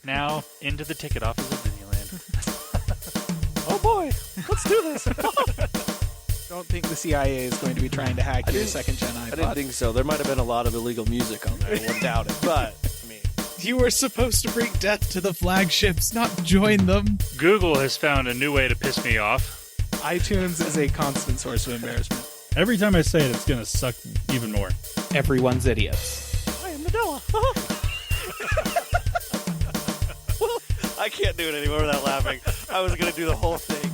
Now, into the ticket office of Disneyland. Oh boy, let's do this. Don't think the CIA is going to be trying to hack your second-gen iPod. I didn't think so. There might have been a lot of illegal music on there. I wouldn't doubt it. But, I mean... You were supposed to bring death to the flagships, not join them. Google has found a new way to piss me off. iTunes is a constant source of embarrassment. Every time I say it, it's going to suck even more. Everyone's idiots. I am Nadella. I can't do it anymore without laughing. I was going to do the whole thing.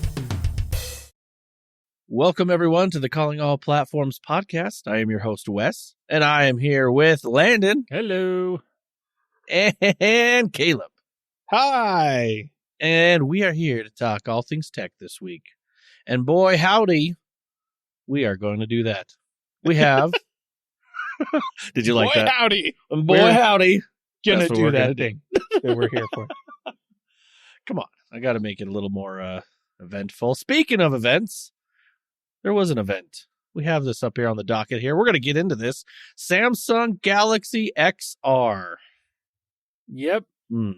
Welcome, everyone, to the Calling All Platforms podcast. I am your host, Wes, and I am here with Landon. Hello. And Caleb. Hi. And we are here to talk all things tech this week. And boy, howdy, we are going to do that. We have... Did you like boy, that? Howdy. Boy, howdy. Gonna That's what do we're that gonna do. thing that we're here for. Come on. I got to make it a little more eventful. Speaking of events, there was an event. We have this up here on the docket here. We're going to get into this. Samsung Galaxy XR. Yep. Hmm.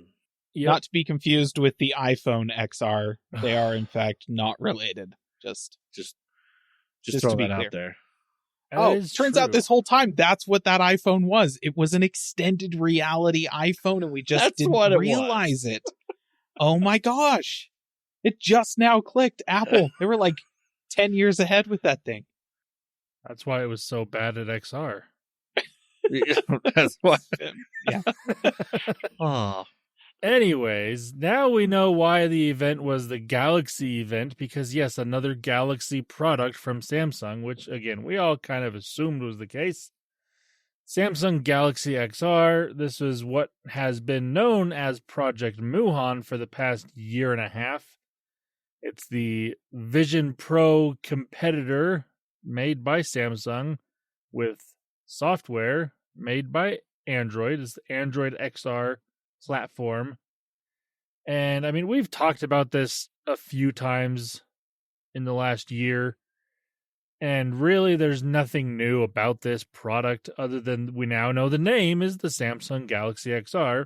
Yep. Not to be confused with the iPhone XR. They are, in fact, not related. Just Throw to be that clear. out there. That is turns true. out this whole time, that's what that iPhone was. It was an extended reality iPhone, and we just That's didn't what it realize it. Oh my gosh. It just now clicked. Apple. They were like 10 years ahead with that thing. That's why it was so bad at XR. That's why. Yeah. Oh. Anyways, now we know why the event was the Galaxy event, because yes, another Galaxy product from Samsung, which again, we all kind of assumed was the case. Samsung Galaxy XR, this is what has been known as Project Muhan for the past year and a half. It's the Vision Pro competitor made by Samsung with software made by Android. It's the Android XR platform. And I mean, we've talked about this a few times in the last year. And really, there's nothing new about this product other than we now know the name is the Samsung Galaxy XR.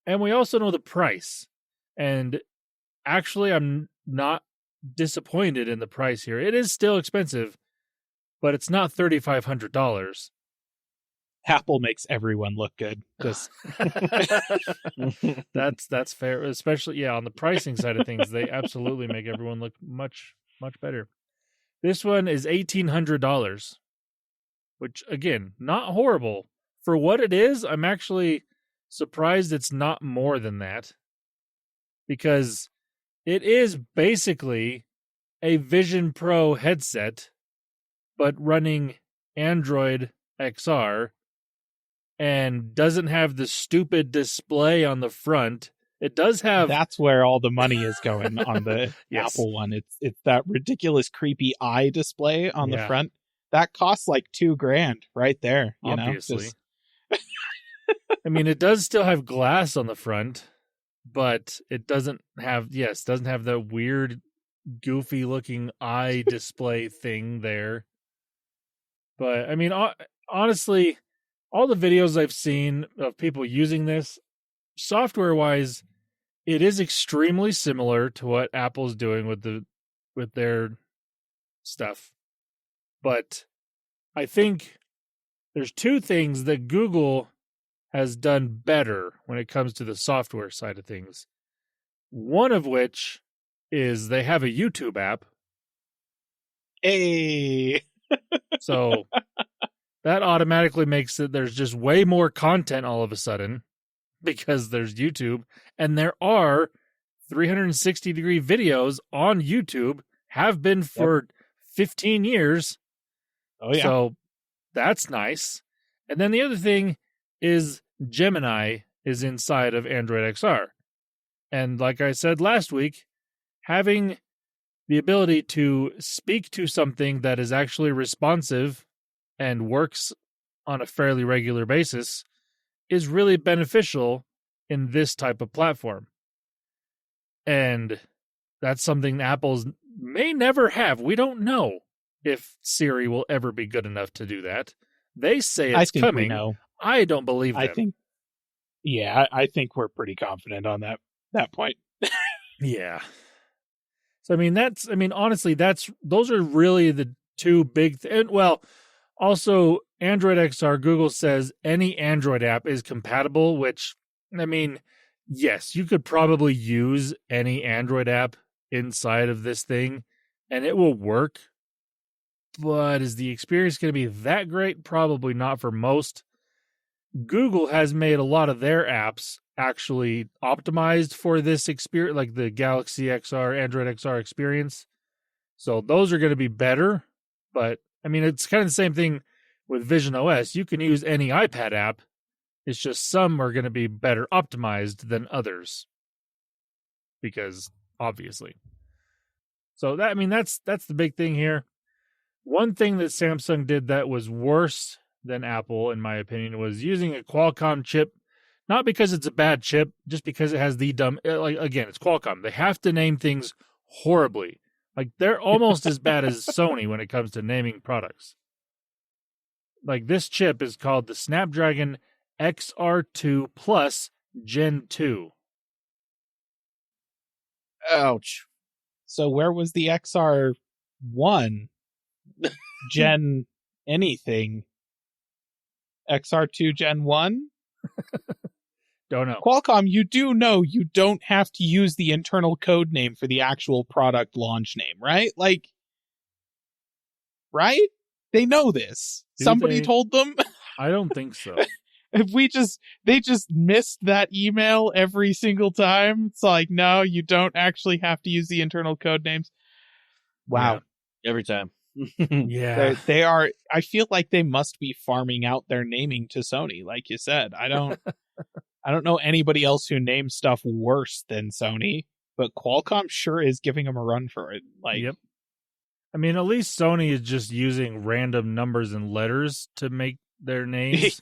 And we also know the price. And actually, I'm not disappointed in the price here. It is still expensive, but it's not $3,500. Apple makes everyone look good. Just That's fair, especially on the pricing side of things. They absolutely make everyone look much better. This one is $1,800, which again, not horrible for what it is. I'm actually surprised it's not more than that, because it is basically a Vision Pro headset, but running Android XR. And doesn't have the stupid display on the front. It does have... that's where all the money is going on the Yes. Apple one. It's that ridiculous creepy eye display on the Yeah. front. That costs like $2,000 right there. You obviously. know? I mean, it does still have glass on the front, but it doesn't have the weird, goofy looking eye display thing there. But I mean, honestly, all the videos I've seen of people using this, software-wise, it is extremely similar to what Apple's doing with their stuff. But I think there's two things that Google has done better when it comes to the software side of things. One of which is they have a YouTube app. Hey. So that automatically makes it there's just way more content all of a sudden because there's YouTube, and there are 360-degree videos on YouTube, have been for 15 years. Oh, yeah. So that's nice. And then the other thing is Gemini is inside of Android XR. And like I said last week, having the ability to speak to something that is actually responsive and works on a fairly regular basis is really beneficial in this type of platform. And that's something Apple's may never have. We don't know if Siri will ever be good enough to do that. They say it's I think coming. we know. I don't believe them. I think Yeah, I think we're pretty confident on that point. Yeah. So honestly, those are really the two big and well, also Android XR, Google says any Android app is compatible, which yes, you could probably use any Android app inside of this thing and it will work. But is the experience going to be that great? Probably not for most. Google has made a lot of their apps actually optimized for this experience, like the Galaxy XR, Android XR experience. So those are going to be better. But it's kind of the same thing with Vision OS. You can use any iPad app. It's just some are going to be better optimized than others. Because obviously. So that's the big thing here. One thing that Samsung did that was worse than Apple, in my opinion, was using a Qualcomm chip. Not because it's a bad chip, just because it has the dumb... again, it's Qualcomm. They have to name things horribly. Like, they're almost as bad as Sony when it comes to naming products. Like, this chip is called the Snapdragon XR2 Plus Gen 2. Ouch. So where was the XR1 Gen anything? XR2 Gen 1? Don't know. Qualcomm, you do know you don't have to use the internal code name for the actual product launch name, right? Like, right? They know this. Somebody told them. I don't think so. They just missed that email every single time. It's like, no, you don't actually have to use the internal code names. Wow. Yeah. Every time. Yeah. They are, I feel like they must be farming out their naming to Sony, like you said. I don't know anybody else who names stuff worse than Sony, but Qualcomm sure is giving them a run for it. Like, yep. At least Sony is just using random numbers and letters to make their names.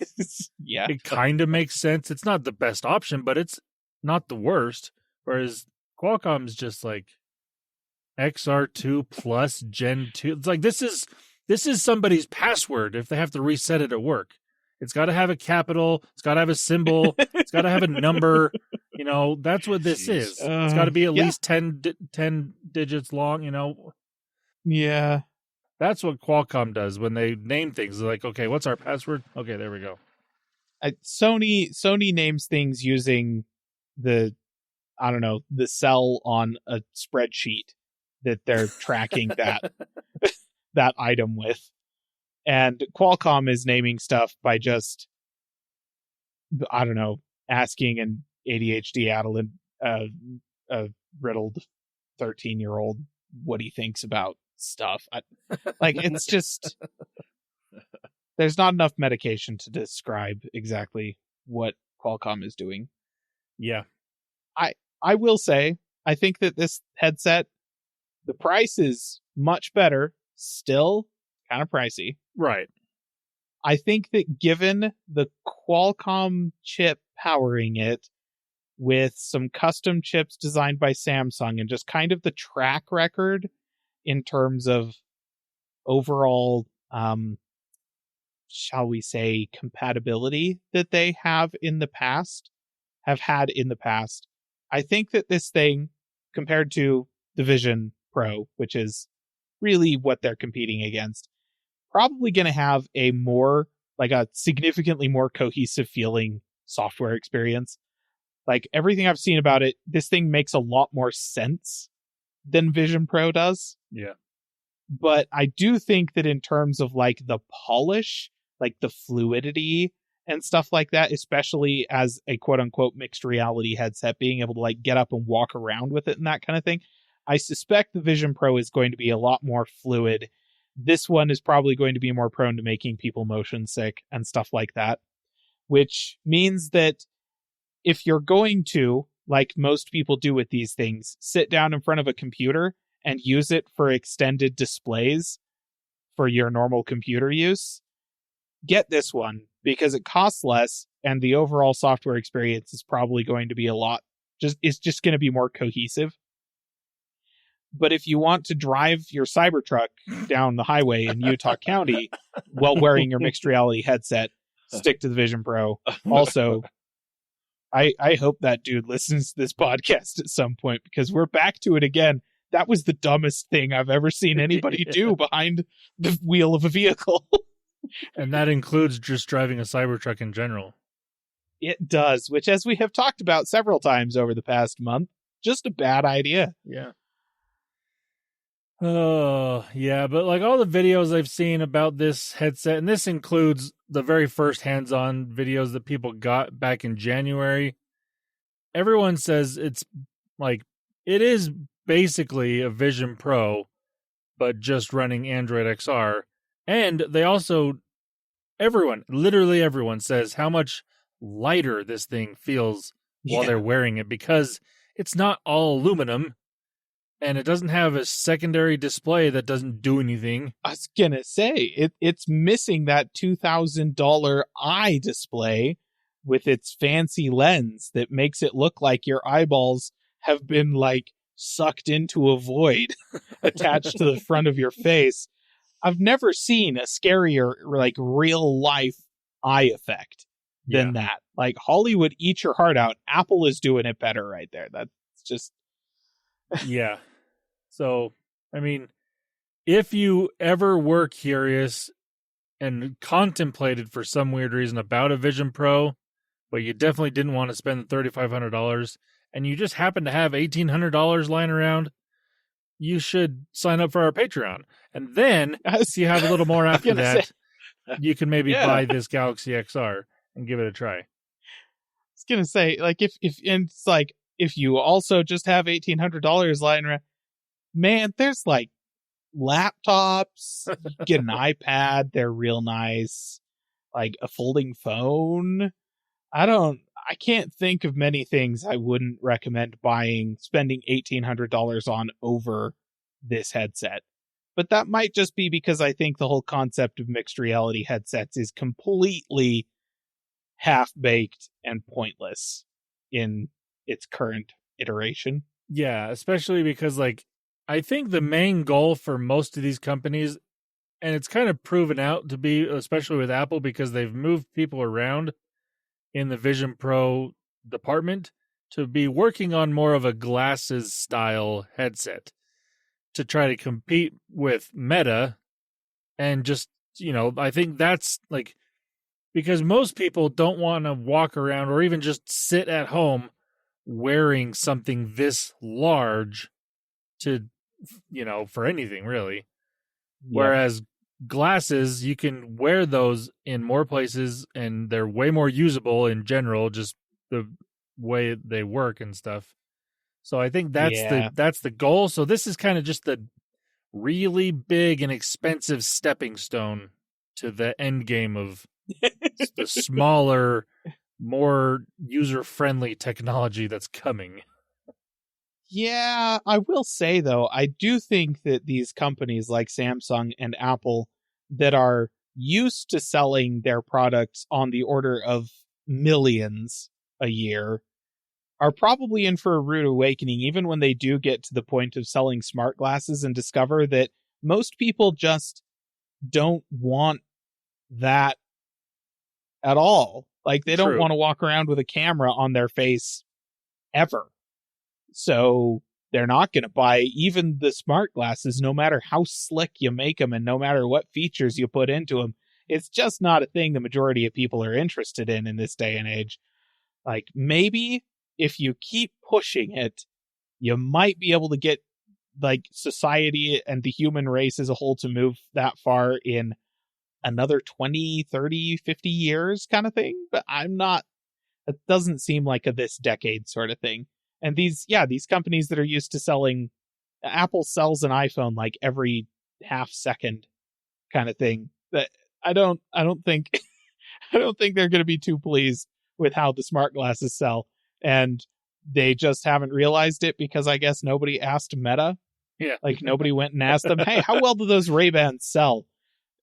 Yeah. It kind of makes sense. It's not the best option, but it's not the worst. Whereas Qualcomm's just like XR2 Plus Gen 2. It's like this is somebody's password if they have to reset it at work. It's got to have a capital. It's got to have a symbol. It's got to have a number. That's what this is. It's got to be at least 10 digits long, Yeah. That's what Qualcomm does when they name things. They're like, okay, what's our password? Okay, there we go. Sony names things using the cell on a spreadsheet that they're tracking that item with. And Qualcomm is naming stuff by just, asking an ADHD adolescent, a riddled 13-year-old what he thinks about stuff. It's just, there's not enough medication to describe exactly what Qualcomm is doing. Yeah. I will say, I think that this headset, the price is much better, still kind of pricey. Right. I think that given the Qualcomm chip powering it with some custom chips designed by Samsung and just kind of the track record in terms of overall, shall we say, compatibility that they have had in the past, I think that this thing, compared to the Vision Pro, which is really what they're competing against, probably going to have a significantly more cohesive feeling software experience. Like, everything I've seen about it, this thing makes a lot more sense than Vision Pro does. Yeah. But I do think that in terms of the polish, the fluidity and stuff like that, especially as a quote unquote mixed reality headset, being able to get up and walk around with it and that kind of thing, I suspect the Vision Pro is going to be a lot more fluid. This one is probably going to be more prone to making people motion sick and stuff like that, which means that if you're going to, like most people do with these things, sit down in front of a computer and use it for extended displays for your normal computer use, get this one because it costs less and the overall software experience is probably going to be it's just going to be more cohesive. But if you want to drive your Cybertruck down the highway in Utah County while wearing your mixed reality headset, stick to the Vision Pro. Also, I hope that dude listens to this podcast at some point, because we're back to it again. That was the dumbest thing I've ever seen anybody do behind the wheel of a vehicle. And that includes just driving a Cybertruck in general. It does, which, as we have talked about several times over the past month, just a bad idea. Yeah. Oh, yeah, but like all the videos I've seen about this headset, and this includes the very first hands-on videos that people got back in January, everyone says it's like, it is basically a Vision Pro, but just running Android XR. And they also, literally everyone says how much lighter this thing feels while they're wearing it, because it's not all aluminum. And it doesn't have a secondary display that doesn't do anything. I was going to say, it's missing that $2,000 eye display with its fancy lens that makes it look like your eyeballs have been, like, sucked into a void attached to the front of your face. I've never seen a scarier, like, real-life eye effect than that. Like, Hollywood, eat your heart out. Apple is doing it better right there. That's just... Yeah. So, I mean, if you ever were curious and contemplated for some weird reason about a Vision Pro, but you definitely didn't want to spend $3,500, and you just happen to have $1,800 lying around, you should sign up for our Patreon. And then, if you have a little more after that, you can maybe buy this Galaxy XR and give it a try. I was going to say, like, if it's like, if you also just have $1,800 lying around, man, there's like laptops, you get an iPad, they're real nice, like a folding phone. I can't think of many things I wouldn't recommend spending $1,800 on over this headset. But that might just be because I think the whole concept of mixed reality headsets is completely half-baked and pointless in its current iteration. Yeah, especially because, like, I think the main goal for most of these companies, and it's kind of proven out to be, especially with Apple, because they've moved people around in the Vision Pro department, to be working on more of a glasses style headset to try to compete with Meta. And just, I think that's like, because most people don't want to walk around or even just sit at home wearing something this large to, for anything really. Yeah. Whereas glasses, you can wear those in more places and they're way more usable in general, just the way they work and stuff. So I think that's the goal. So this is kind of just the really big and expensive stepping stone to the end game of the smaller, more user-friendly technology that's coming. Yeah, I will say, though, I do think that these companies like Samsung and Apple that are used to selling their products on the order of millions a year are probably in for a rude awakening, even when they do get to the point of selling smart glasses and discover that most people just don't want that at all. Like, they don't want to walk around with a camera on their face ever. So they're not going to buy even the smart glasses, no matter how slick you make them and no matter what features you put into them. It's just not a thing the majority of people are interested in this day and age. Like, maybe if you keep pushing it, you might be able to get, like, society and the human race as a whole to move that far in another 20, 30, 50 years kind of thing. But it doesn't seem like a this decade sort of thing. And these companies that are used to selling, Apple sells an iPhone like every half second kind of thing. That I don't think they're going to be too pleased with how the smart glasses sell. And they just haven't realized it because I guess nobody asked Meta. Yeah. Like, nobody went and asked them, hey, how well do those Ray-Bans sell?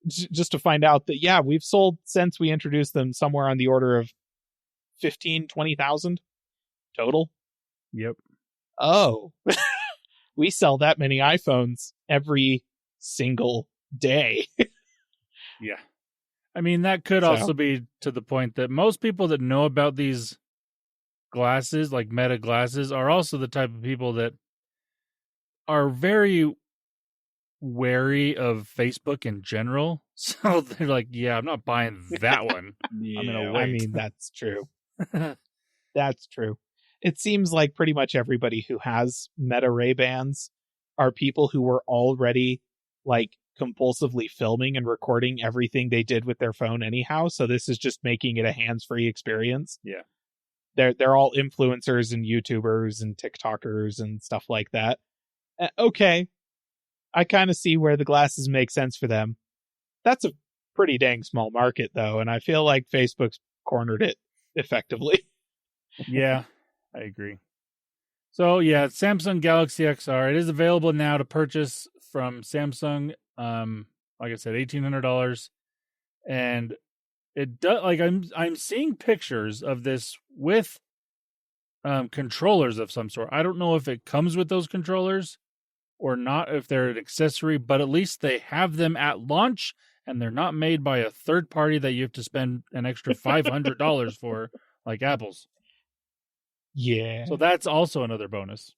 Just to find out that, we've sold, since we introduced them, somewhere on the order of 15, 20,000 total. Yep. Oh, we sell that many iPhones every single day. Yeah. I mean, that could also be to the point that most people that know about these glasses, like Meta glasses, are also the type of people that are very wary of Facebook in general. So they're like, yeah, I'm not buying that one. I'm gonna wait. I mean, that's true. That's true. It seems like pretty much everybody who has Meta Ray-Bans are people who were already like compulsively filming and recording everything they did with their phone anyhow. So this is just making it a hands-free experience. Yeah. They're all influencers and YouTubers and TikTokers and stuff like that. Okay. I kind of see where the glasses make sense for them. That's a pretty dang small market though, and I feel like Facebook's cornered it effectively. Yeah, I agree. So yeah, Samsung Galaxy XR. It is available now to purchase from Samsung. Like I said, $1,800, and it does. Like I'm seeing pictures of this with controllers of some sort. I don't know if it comes with those controllers or not, if they're an accessory, but at least they have them at launch, and they're not made by a third party that you have to spend an extra $500 for, like Apple's. Yeah. So that's also another bonus.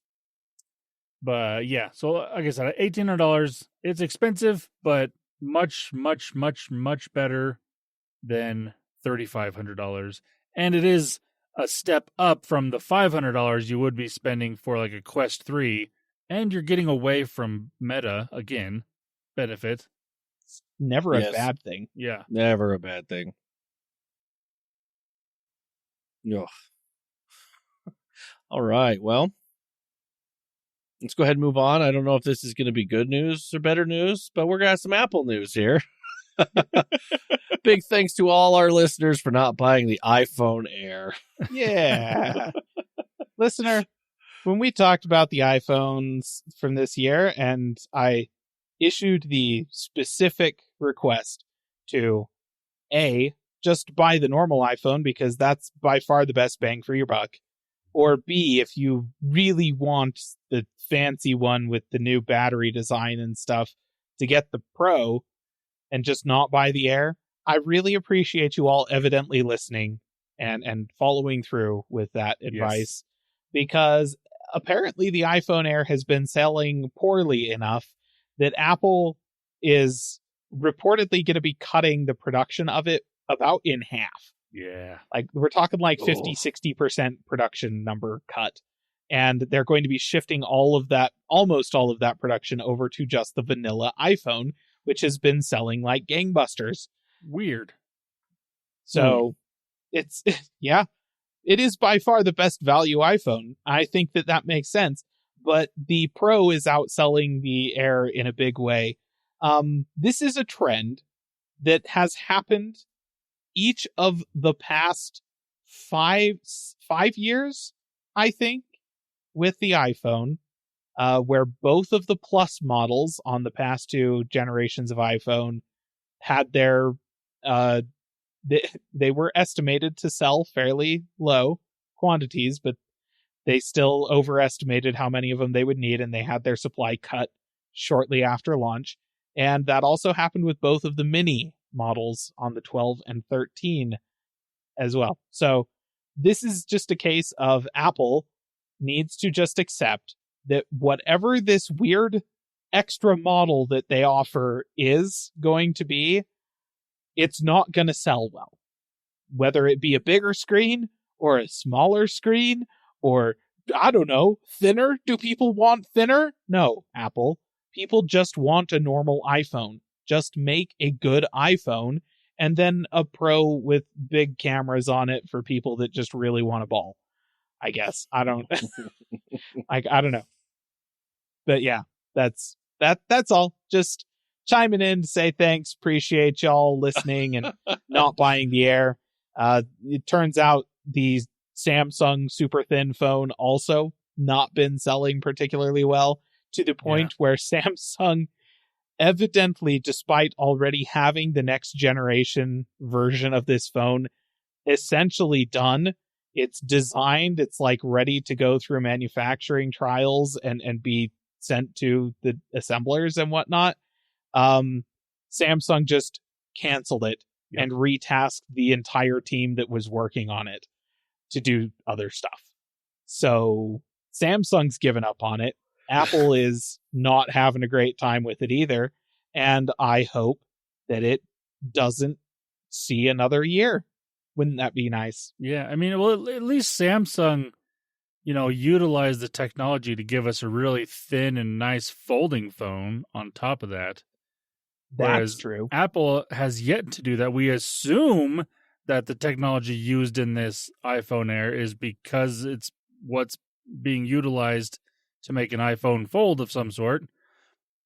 But yeah, so like I said, $1,800. It's expensive, but much, much, much, much better than $3,500. And it is a step up from the $500 you would be spending for like a Quest 3. And you're getting away from Meta, again, benefit. Never a bad thing. Yeah. Never a bad thing. Ugh. All right, well, let's go ahead and move on. I don't know if this is going to be good news or better news, but we're going to have some Apple news here. Big thanks to all our listeners for not buying the iPhone Air. Yeah. Listener, when we talked about the iPhones from this year, and I issued the specific request to A, just buy the normal iPhone because that's by far the best bang for your buck. Or B, if you really want the fancy one with the new battery design and stuff, to get the Pro and just not buy the Air. I really appreciate you all evidently listening and following through with that advice, because apparently the iPhone Air has been selling poorly enough that Apple is reportedly going to be cutting the production of it about in half. Yeah. Like we're talking like 50-60% production number cut. And they're going to be shifting almost all of that production over to just the vanilla iPhone, which has been selling like gangbusters. Weird. So it's, yeah, it is by far the best value iPhone. I think that makes sense. But the Pro is outselling the Air in a big way. This is a trend that has happened each of the past five years, I think, with the iPhone, where both of the Plus models on the past two generations of iPhone had their, they were estimated to sell fairly low quantities, but they still overestimated how many of them they would need, and they had their supply cut shortly after launch. And that also happened with both of the mini models on the 12 and 13 as well. So this is just a case of Apple needs to just accept that whatever this weird extra model that they offer is going to be, it's not going to sell well. Whether it be a bigger screen or a smaller screen or, I don't know, thinner. Do people want thinner? No, Apple. People just want a normal iPhone. Just make a good iPhone and then a Pro with big cameras on it for people that just really want a ball. I guess. I don't I don't know. But yeah, that's all. Just chiming in to say thanks. Appreciate y'all listening and not buying the Air. It turns out the Samsung super thin phone also not been selling particularly well, to the point where Samsung evidently, despite already having the next generation version of this phone essentially done, it's designed, it's like ready to go through manufacturing trials and be sent to the assemblers and whatnot. Samsung just canceled it and retasked the entire team that was working on it to do other stuff. So Samsung's given up on it. Apple is not having a great time with it either. And I hope that it doesn't see another year. Wouldn't that be nice? Yeah, I mean, well, at least Samsung, utilized the technology to give us a really thin and nice folding phone on top of that. That's Whereas true. Apple has yet to do that. We assume that the technology used in this iPhone Air is because it's what's being utilized to make an iPhone fold of some sort.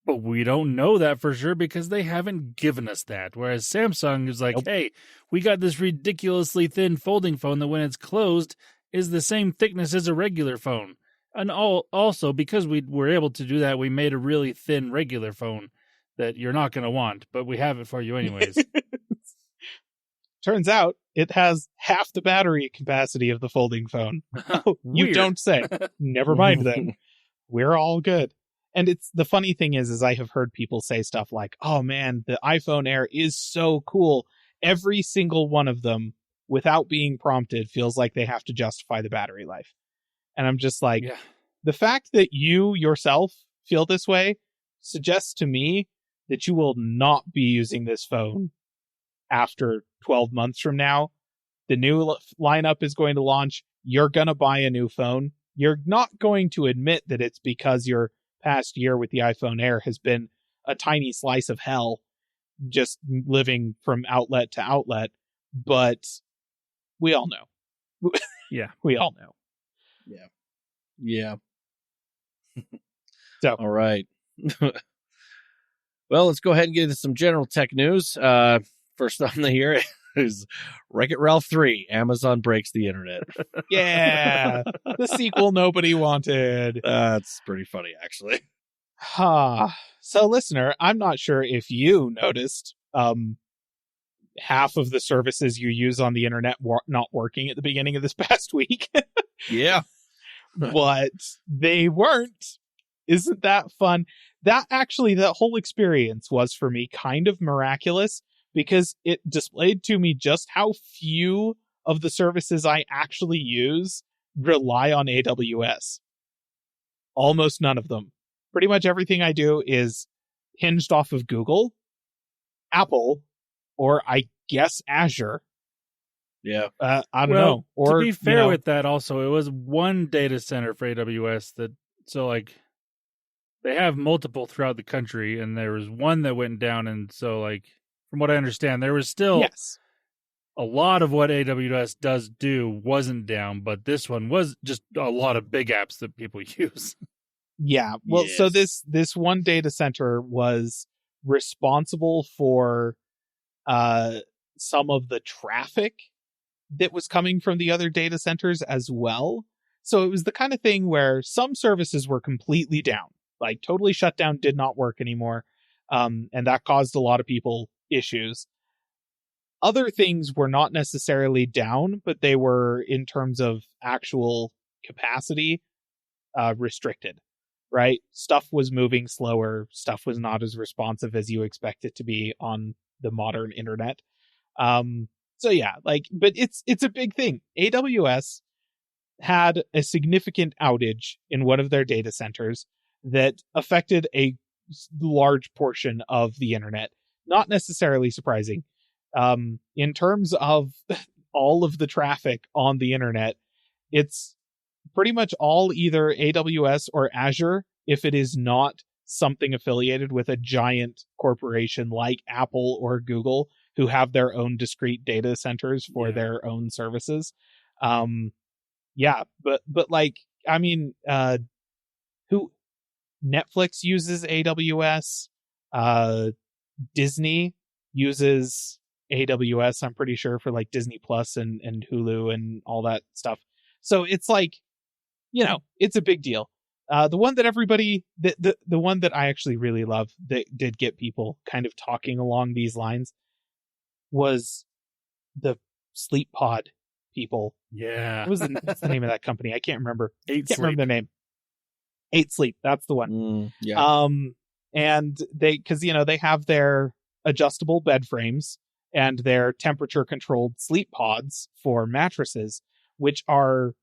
But we don't know that for sure because they haven't given us that. Whereas Samsung is like, hey, we got this ridiculously thin folding phone that when it's closed is the same thickness as a regular phone. And also, because we were able to do that, we made a really thin regular phone that you're not going to want, but we have it for you anyways. Turns out it has half the battery capacity of the folding phone. Oh, you don't say. Never mind then. We're all good. And it's the funny thing is I have heard people say stuff like, oh man, the iPhone Air is so cool. Every single one of them, without being prompted, feels like they have to justify the battery life. And I'm just like, the fact that you yourself feel this way suggests to me that you will not be using this phone after 12 months from now. The new lineup is going to launch. You're going to buy a new phone. You're not going to admit that it's because your past year with the iPhone Air has been a tiny slice of hell, just living from outlet to outlet. But we all know. Yeah. We all know. Yeah. So, all right. Well, let's go ahead and get into some general tech news. First on the here is Wreck-It Ralph 3. Amazon breaks the internet. Yeah, the sequel nobody wanted. That's pretty funny, actually. So, listener, I'm not sure if you noticed half of the services you use on the internet not working at the beginning of this past week. Yeah. But they weren't. Isn't that fun? That whole experience was for me kind of miraculous because it displayed to me just how few of the services I actually use rely on AWS. Almost none of them. Pretty much everything I do is hinged off of Google, Apple, or I guess Azure. Yeah. I don't know. Or, to be fair with that also, it was one data center for AWS they have multiple throughout the country, and there was one that went down, and so from what I understand, there was still a lot of what AWS does do wasn't down, but this one was just a lot of big apps that people use. Yeah. Well, so this one data center was responsible for some of the traffic that was coming from the other data centers as well. So it was the kind of thing where some services were completely down, like totally shut down, did not work anymore. And that caused a lot of people issues. Other things were not necessarily down, but they were, in terms of actual capacity, restricted, right? Stuff was moving slower. Stuff was not as responsive as you expect it to be on the modern internet. So yeah, but it's a big thing. AWS had a significant outage in one of their data centers that affected a large portion of the internet. Not necessarily surprising. In terms of all of the traffic on the internet, it's pretty much all either AWS or Azure, if it is not something affiliated with a giant corporation like Apple or Google, who have their own discrete data centers for their own services. Netflix uses AWS, Disney uses AWS, I'm pretty sure, for Disney Plus and Hulu and all that stuff. So it's it's a big deal. The one that the one that I actually really love that did get people kind of talking along these lines was the Sleep Pod people. Yeah. What's the name of that company? I can't remember. Can't remember their name. 8 Sleep. That's the one. Yeah. And because they have their adjustable bed frames and their temperature controlled sleep pods for mattresses. which are,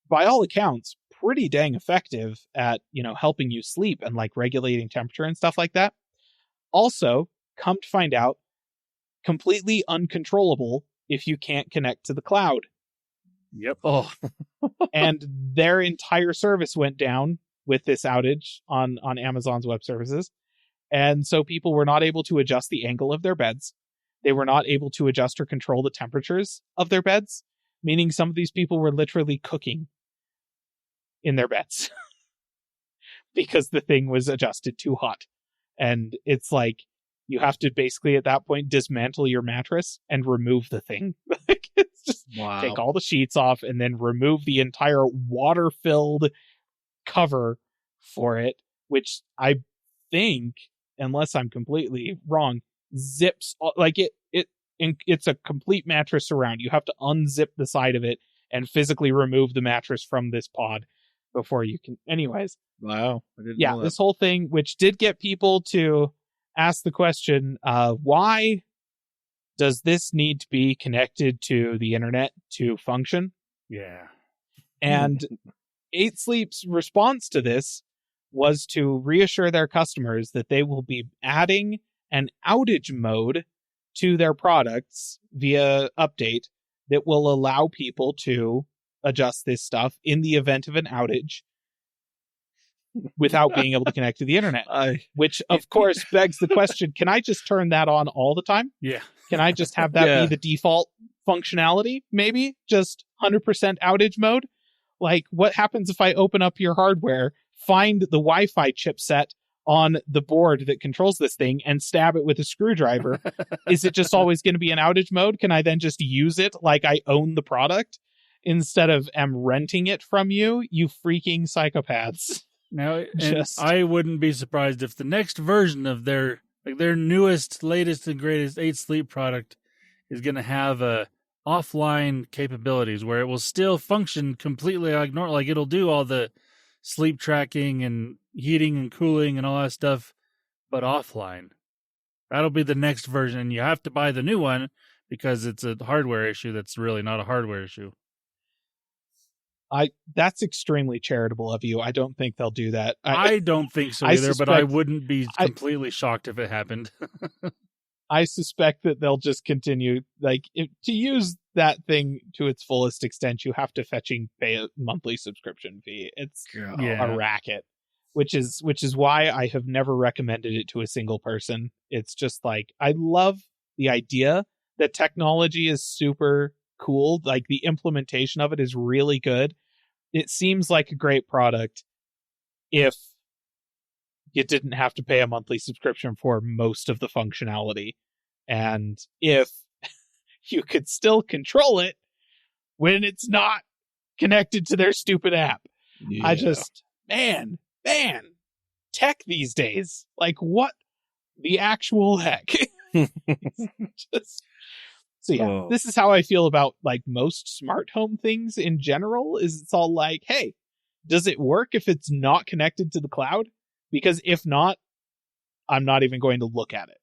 by all accounts, pretty dang effective at, helping you sleep and like regulating temperature and stuff like that. Also, come to find out, completely uncontrollable if you can't connect to the cloud. Yep. Oh, And their entire service went down with this outage on Amazon's web services. And so people were not able to adjust the angle of their beds. They were not able to adjust or control the temperatures of their beds, meaning some of these people were literally cooking in their beds because the thing was adjusted too hot. And it's like, you have to basically at that point dismantle your mattress and remove the thing. Like, it's just wow. take all the sheets off and then remove the entire water-filled cover for it, which I think, unless I'm completely wrong, zips like it's a complete mattress surround. You have to unzip the side of it and physically remove the mattress from this pod before you can. Anyways, Wow. I didn't know that. this whole thing, which did get people to ask the question, why does this need to be connected to the internet to function? Yeah. And 8 Sleep's response to this was to reassure their customers that they will be adding an outage mode to their products via update that will allow people to adjust this stuff in the event of an outage without being able to connect to the internet. Which, of course, begs the question, can I just turn that on all the time? Yeah. Can I just have that Yeah. be the default functionality? Maybe just 100% outage mode? Like, what happens if I open up your hardware, find the Wi-Fi chipset on the board that controls this thing, and stab it with a screwdriver? Is it just always going to be in outage mode? Can I then just use it like I own the product instead of am renting it from you? You freaking psychopaths. Now, and Just- I wouldn't be surprised if the next version of their newest, latest, and greatest 8 Sleep product is going to have offline capabilities where it will still function completely like normal. Like, it'll do all the sleep tracking and heating and cooling and all that stuff, but offline. That'll be the next version, and you have to buy the new one because it's a hardware issue that's really not a hardware issue. That's extremely charitable of you. I don't think they'll do that. I don't think so I either, but I suspect- wouldn't be completely shocked if it happened. I suspect that they'll just continue, like, to use that thing to its fullest extent, you have to pay a monthly subscription fee. It's Yeah. a racket, which is why I have never recommended it to a single person. It's just like, I love the idea that technology is super cool. Like, the implementation of it is really good. It seems like a great product if you didn't have to pay a monthly subscription for most of the functionality, and if you could still control it when it's not connected to their stupid app. Yeah. I just, man, tech these days, like, what the actual heck? Just, so yeah, Oh. This is how I feel about like most smart home things in general. Is it's all like, hey, does it work if it's not connected to the cloud? Because if not, I'm not even going to look at it.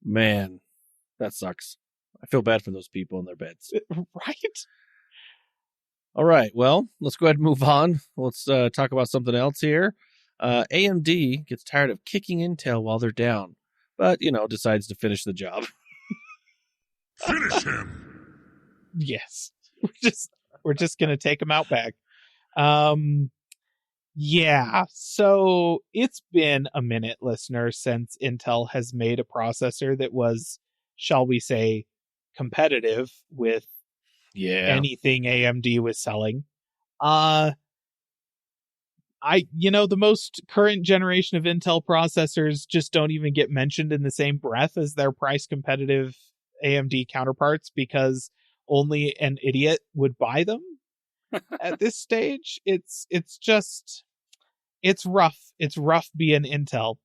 Man, that sucks. I feel bad for those people in their beds. Right? All right, well, let's go ahead and move on. Let's talk about something else here. AMD gets tired of kicking Intel while they're down, but, decides to finish the job. Finish him! Yes. We're just gonna take them out back. Yeah, so it's been a minute, listener, since Intel has made a processor that was, shall we say, competitive with anything AMD was selling. The most current generation of Intel processors just don't even get mentioned in the same breath as their price competitive AMD counterparts because only an idiot would buy them. At this stage, it's rough. It's rough being Intel.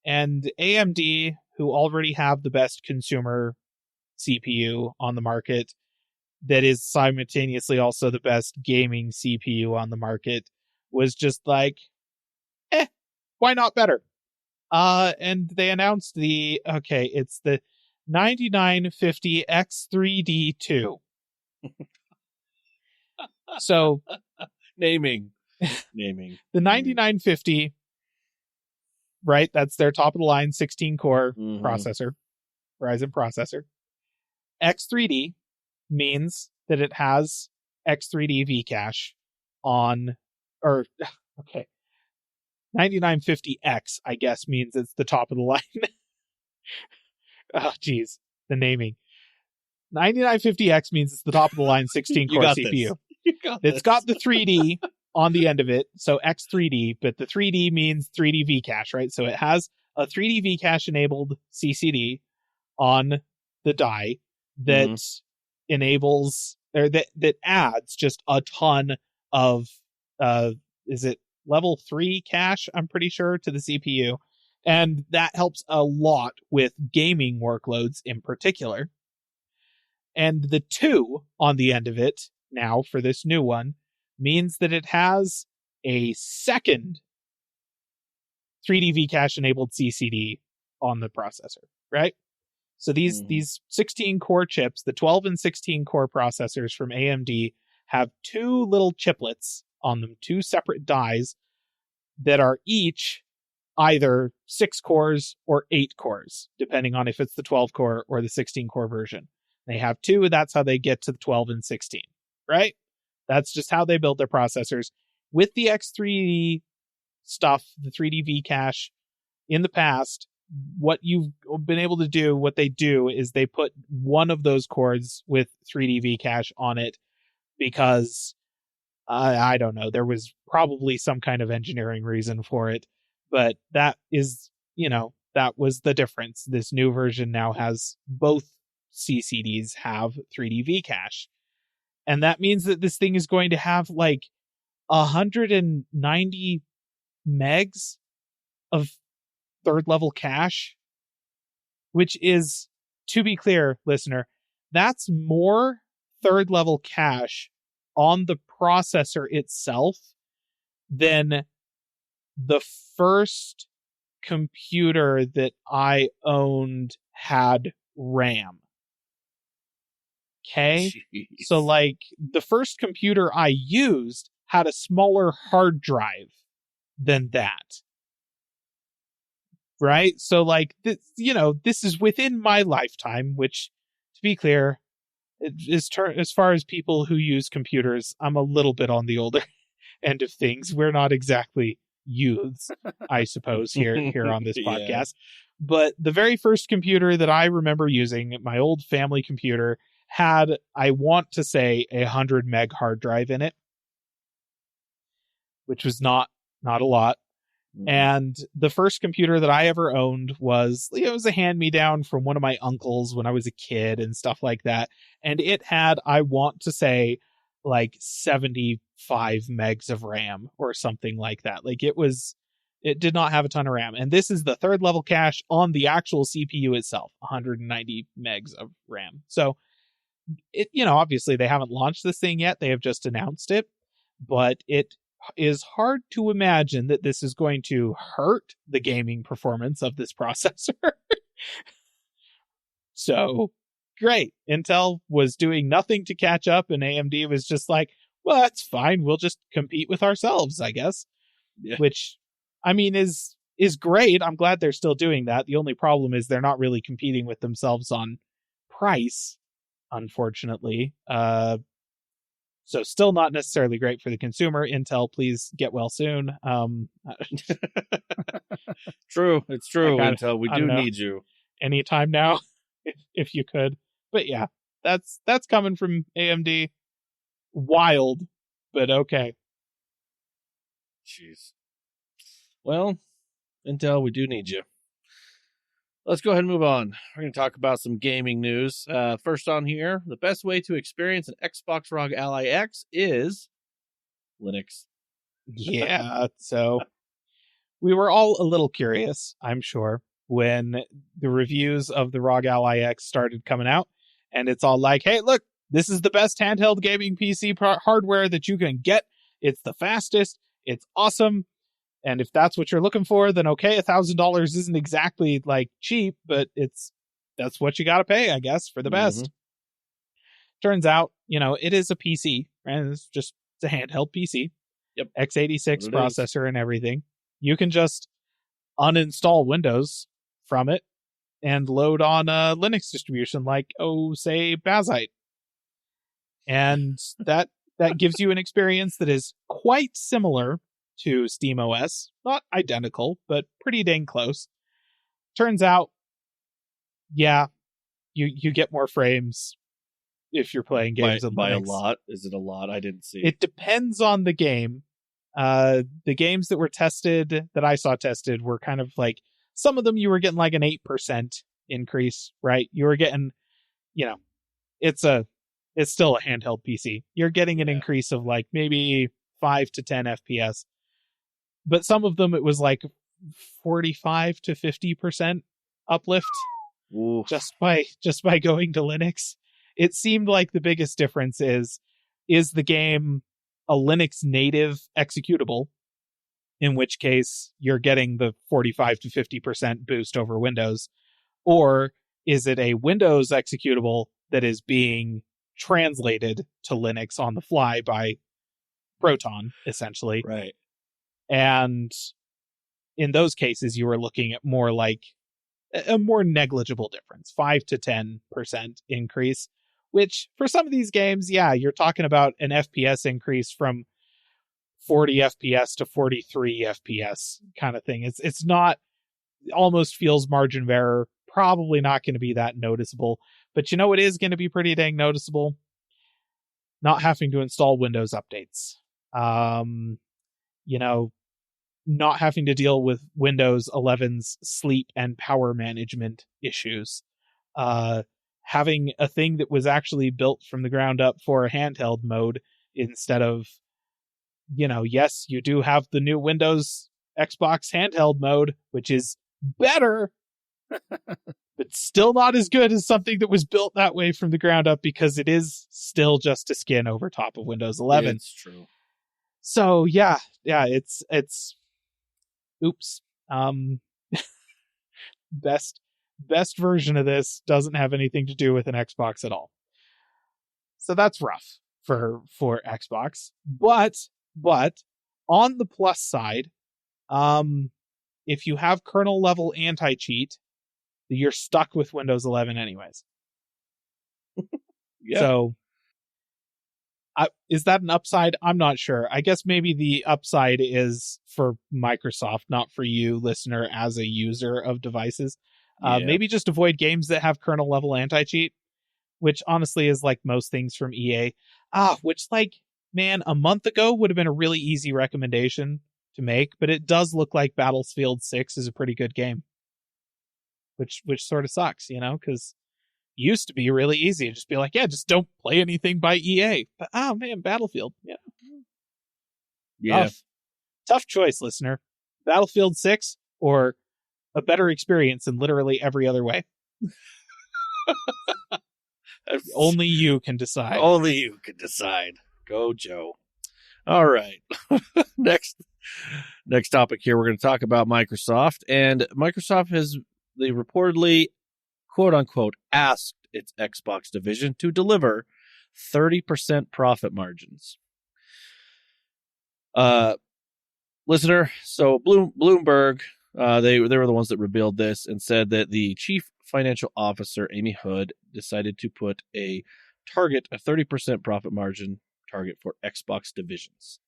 And AMD, who already have the best consumer CPU on the market, that is simultaneously also the best gaming CPU on the market, was just like, why not better? And they announced it's the 9950 X3D2. So Naming. the 9950, right? That's their top of the line 16 core Mhm. processor, Ryzen processor. X3D means that it has X3D V-cache on, or, okay, 9950X, I guess, means it's the top of the line. Oh, geez, the naming. 9950X means it's the top of the line 16 You core got CPU. this. You got It's this. got the 3D on the end of it, so X3D, but the 3D means 3D V-cache, right? So it has a 3D V-cache enabled CCD on the die that enables, or that adds just a ton of, is it level 3 cache, I'm pretty sure, to the CPU. And that helps a lot with gaming workloads in particular. And the 2 on the end of it, now for this new one, means that it has a second 3D V-cache enabled CCD on the processor, right? So these 16 core chips, the 12 and 16 core processors from AMD, have 2 little chiplets on them, 2 separate dies that are each either 6 cores or 8 cores, depending on if it's the 12 core or the 16 core version. They have 2, and that's how they get to the 12 and 16, right? That's just how they build their processors. With the X3D stuff, the 3D V-cache, in the past, what you've been able to do, what they do is they put one of those cores with 3D V-cache on it because, I don't know, there was probably some kind of engineering reason for it, but that is, that was the difference. This new version now has both CCDs have 3D V-cache. And that means that this thing is going to have like 190 megs of third level cache, which is, to be clear, listener, that's more third level cache on the processor itself than the first computer that I owned had RAM. Okay? Jeez. So, like, the first computer I used had a smaller hard drive than that. Right? So, like, this is within my lifetime, which, to be clear, as far as people who use computers, I'm a little bit on the older end of things. We're not exactly youths, I suppose, here on this Yeah. podcast. But the very first computer that I remember using, my old family computer, had, I want to say, 100 meg hard drive in it, which was not a lot. And the first computer that I ever owned was, it was a hand-me-down from one of my uncles when I was a kid and stuff like that. And it had, I want to say, like 75 megs of RAM or something like that. Like it did not have a ton of RAM. And this is the third level cache on the actual CPU itself, 190 megs of RAM. So it, obviously they haven't launched this thing yet. They have just announced it, but it is hard to imagine that this is going to hurt the gaming performance of this processor. So great. Intel was doing nothing to catch up, and AMD was just like, well, that's fine. We'll just compete with ourselves, I guess. Yeah. Which, I mean, is great. I'm glad they're still doing that. The only problem is they're not really competing with themselves on price, unfortunately. So still not necessarily great for the consumer. Intel, please get well soon. True. It's true, Intel. We do need you. Anytime now, if you could. But yeah, that's coming from AMD. Wild, but okay. Jeez. Well, Intel, we do need you. Let's go ahead and move on. We're going to talk about some gaming news. First on here, the best way to experience an Xbox ROG Ally X is Linux. Yeah, so we were all a little curious, I'm sure, when the reviews of the ROG Ally X started coming out, and it's all like, hey, look, this is the best handheld gaming PC hardware that you can get. It's the fastest. It's awesome. And if that's what you're looking for, then okay, $1,000 isn't exactly like cheap, but it's that's what you got to pay, I guess, for the best. Turns out, it is a PC, right? It's a handheld PC. Yep. x86 What it processor and everything. You can just uninstall Windows from it and load on a Linux distribution like, say, Bazite. And that gives you an experience that is quite similar to SteamOS. Not identical, but pretty dang close. Turns out, yeah, you get more frames if you're playing games on by a Linux. lot. Is it a lot? I didn't see. It depends on the game. The games that were tested, that I saw tested, were kind of like, some of them you were getting like an 8% increase, right? You were getting, it's still a handheld PC. You're getting an increase of like maybe 5 to 10 FPS. But some of them, it was like 45 to 50% uplift. Oof. just by going to Linux. It seemed like the biggest difference is the game a Linux native executable, in which case you're getting the 45 to 50% boost over Windows, or is it a Windows executable that is being translated to Linux on the fly by Proton, essentially. Right. And in those cases, you were looking at more like a more negligible difference, 5 to 10% increase, which for some of these games, you're talking about an FPS increase from 40 FPS to 43 FPS kind of thing. It's not, almost feels margin of error, probably not going to be that noticeable. But what is going to be pretty dang noticeable? Not having to install Windows updates. Not having to deal with Windows 11's sleep and power management issues. Having a thing that was actually built from the ground up for a handheld mode instead of, yes, you do have the new Windows Xbox handheld mode, which is better, but still not as good as something that was built that way from the ground up, because it is still just a skin over top of Windows 11. It's true. So it's oops. Best version of this doesn't have anything to do with an Xbox at all. So that's rough for Xbox. But on the plus side, if you have kernel level anti-cheat, you're stuck with Windows 11 anyways. Yeah. So is that an upside? I'm not sure. I guess maybe the upside is for Microsoft, not for you, listener, as a user of devices. Maybe just avoid games that have kernel level anti-cheat, which honestly is like most things from EA. Which, like, man, a month ago would have been a really easy recommendation to make, but it does look like Battlefield 6 is a pretty good game. Which sort of sucks, because it used to be really easy to just be like, just don't play anything by EA. But man, Battlefield, Yeah. Tough choice, listener. Battlefield 6 or a better experience in literally every other way. Only you can decide. Only you can decide. Go, Joe. All right. Next topic here, we're going to talk about Microsoft. And Microsoft they reportedly, quote unquote, asked its Xbox division to deliver 30% profit margins. Listener, so Bloomberg, they were the ones that revealed this and said that the chief financial officer, Amy Hood, decided to put a 30% profit margin target for Xbox divisions.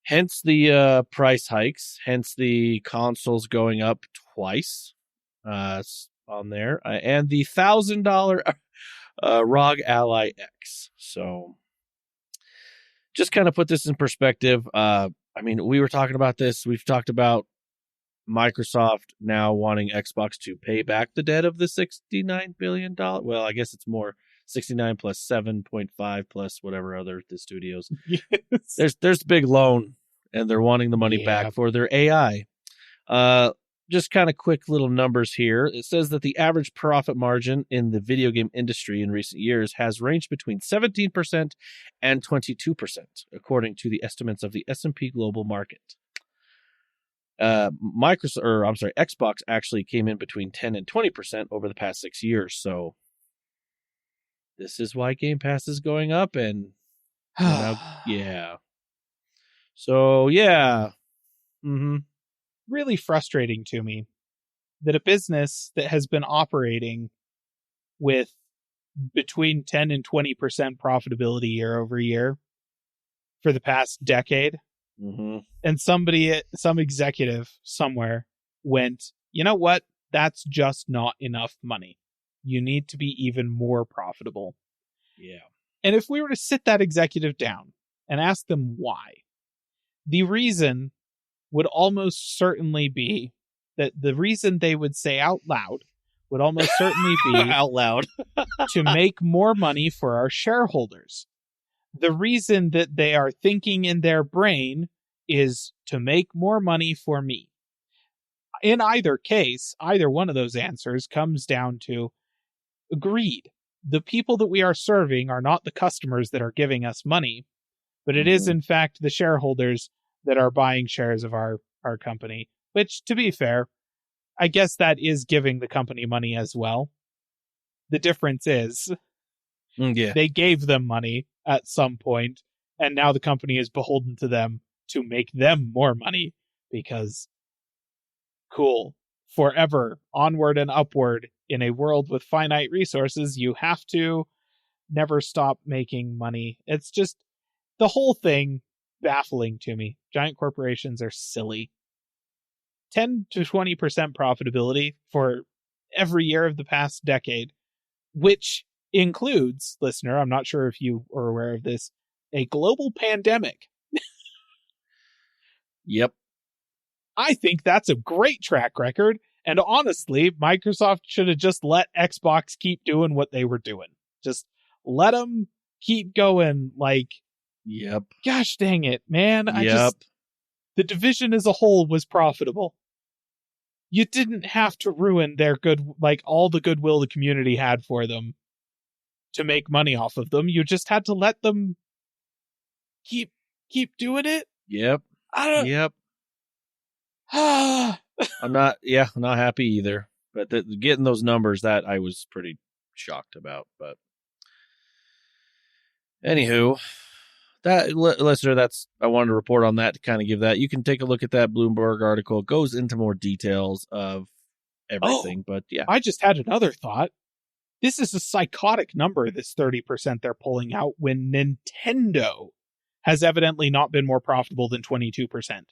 Hence the price hikes, hence the consoles going up twice on there, and the $1,000 ROG Ally X. So just kind of put this in perspective. We were talking about this. We've talked about Microsoft now wanting Xbox to pay back the debt of the $69 billion. Well, I guess it's more 69 plus 7.5 plus whatever other the studios. Yes. There's big loan, and they're wanting the money back for their AI. Just kind of quick little numbers here. It says that the average profit margin in the video game industry in recent years has ranged between 17% and 22%, according to the estimates of the S&P Global Market. Xbox actually came in between 10 and 20% over the past 6 years. So this is why Game Pass is going up, and yeah. So yeah, really frustrating to me that a business that has been operating with between 10 and 20% profitability year over year for the past decade, and some executive somewhere went, you know what? That's just not enough money. You need to be even more profitable. Yeah. And if we were to sit that executive down and ask them why, the reason would almost certainly be that the reason they would say out loud would almost certainly be out loud to make more money for our shareholders. The reason that they are thinking in their brain is to make more money for me. In either case, either one of those answers comes down to greed. The people that we are serving are not the customers that are giving us money, but it is in fact the shareholders that are buying shares of our company, which, to be fair, I guess that is giving the company money as well. The difference is they gave them money at some point, and now the company is beholden to them to make them more money because cool. Forever, onward and upward in a world with finite resources, you have to never stop making money. It's just the whole thing baffling to me. Giant corporations are silly. 10 to 20% profitability for every year of the past decade, which includes, listener, I'm not sure if you are aware of this, a global pandemic. Yep. I think that's a great track record. And honestly, Microsoft should have just let Xbox keep doing what they were doing. Just let them keep going. Like, yep. Gosh dang it, man. The division as a whole was profitable. You didn't have to ruin their all the goodwill the community had for them to make money off of them. You just had to let them keep doing it. Yep. Yep. I'm not happy either. But getting those numbers, that I was pretty shocked about. But anywho, that listener, I wanted to report on that to kind of give that. You can take a look at that Bloomberg article. It goes into more details of everything. But yeah, I just had another thought. This is a psychotic number, this 30% they're pulling out, when Nintendo has evidently not been more profitable than 22%.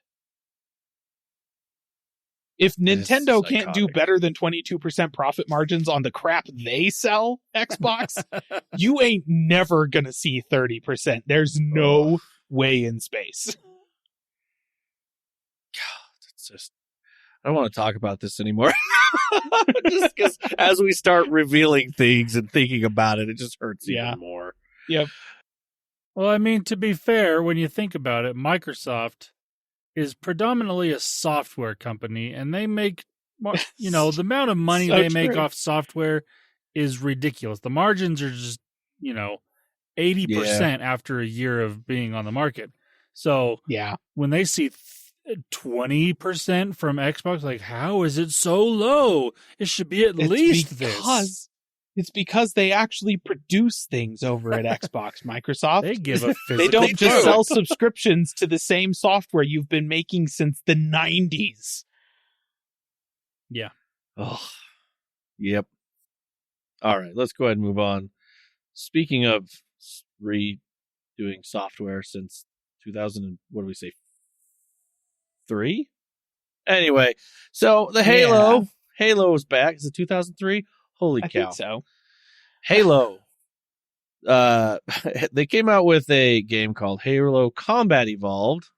If Nintendo can't do better than 22% profit margins on the crap they sell, Xbox, you ain't never gonna see 30%. There's no way in space. God, it's just, I don't want to talk about this anymore. Just because as we start revealing things and thinking about it, it just hurts even more. Yep. Well, I mean, to be fair, when you think about it, Microsoft is predominantly a software company, and they make, the amount of money they make off software is ridiculous. The margins are just, 80% after a year of being on the market. So when they see 20% from Xbox, like, how is it so low? It should be at least this. It's because they actually produce things over at Xbox, Microsoft. They give a physical They don't just sell subscriptions to the same software you've been making since the 90s. Yeah. Oh, yep. All right, let's go ahead and move on. Speaking of redoing software since 2000, what do we say? 3? Anyway, so the Halo is back. Is it 2003? Holy cow. I think so. Halo. They came out with a game called Halo Combat Evolved.